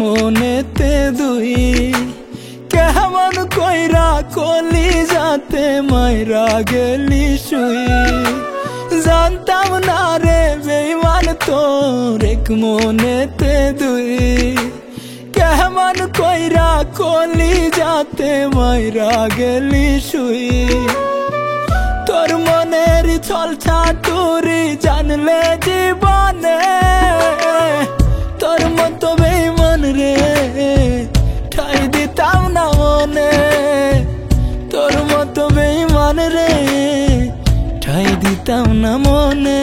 মনেতে দুই কেমন কইরা কলি যাতে মাইরা গেলি শুই জানতাম না রে বেঈমান তোর এক মনেতে দুই কেমন কইরা কলি যাতে মাইরা গেলি শুই তোর মনের ছলছা তুরি জানলে জীবনে তোর মতো বেঈমান রে ঠাই দিতাম না মনে তোর মতো বেঈমান রে ঠাই দিতাম না মনে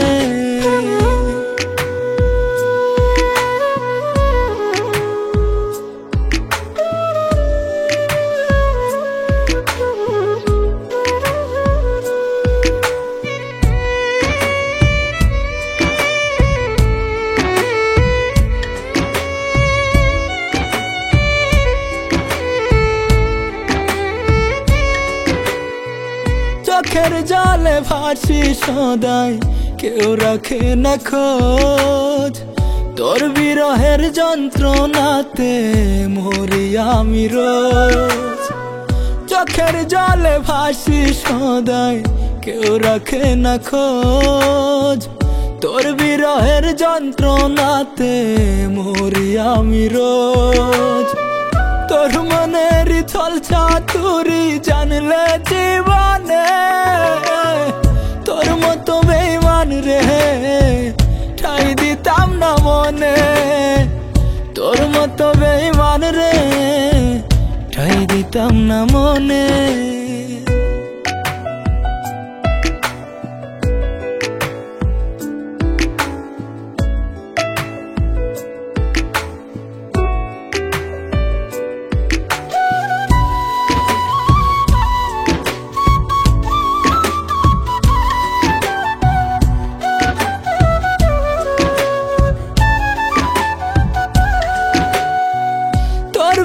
চোখের জলে ভাসি সদাই কেউ রাখে না খোঁজ তোর বিরহের যন্ত্রণাতে মরি আমি রোজ চোখের জলে ভাসি সদাই কেউ রাখে না খোঁজ তোর বিরহের যন্ত্রণাতে মরি আমি রোজ তোর মনের ছলছা তুরি জানলে জীবনে তোর মতো বেঈমান রে ঠাই দিতাম না মনে তোর মতো বেঈমান রে ঠাই দিতাম না মনে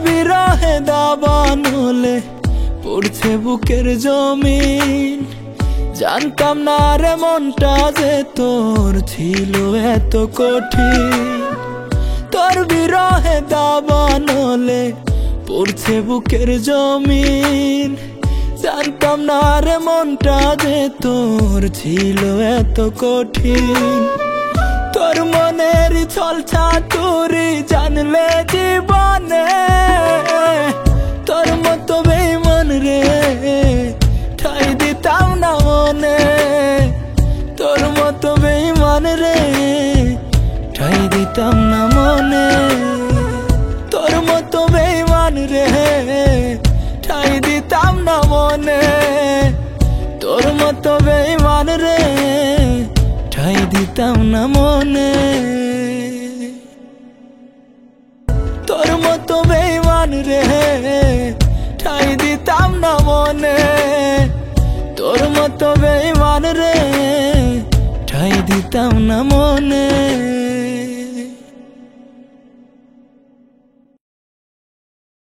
বিরহে দাবানলে পড়ছে বুকের জমিন জানতাম না রে মনটা যে তোর ছিল এত কঠিন তোর বিরহে দাবানলে পড়ছে বুকের জমিন জানতাম না রে মনটা যে তোর ছিল এত কঠিন তোর মনের ছলছা তুরি জানলে জীবনে তোর মতো বেঈমান রে ঠাই দিতাম না মনে তোর মতো বেঈমান রে ঠাই দিতাম না মনে তোর মতো বেঈমান রে ঠাই দিতাম না মনে তোর মতো বেঈমান রে ঠাই দিতাম না মনে তোর মতো বেঈমান রে ঠাই দিতাম না মনে তোর মতো বেঈমান রে ঠাই দিতাম না মনে।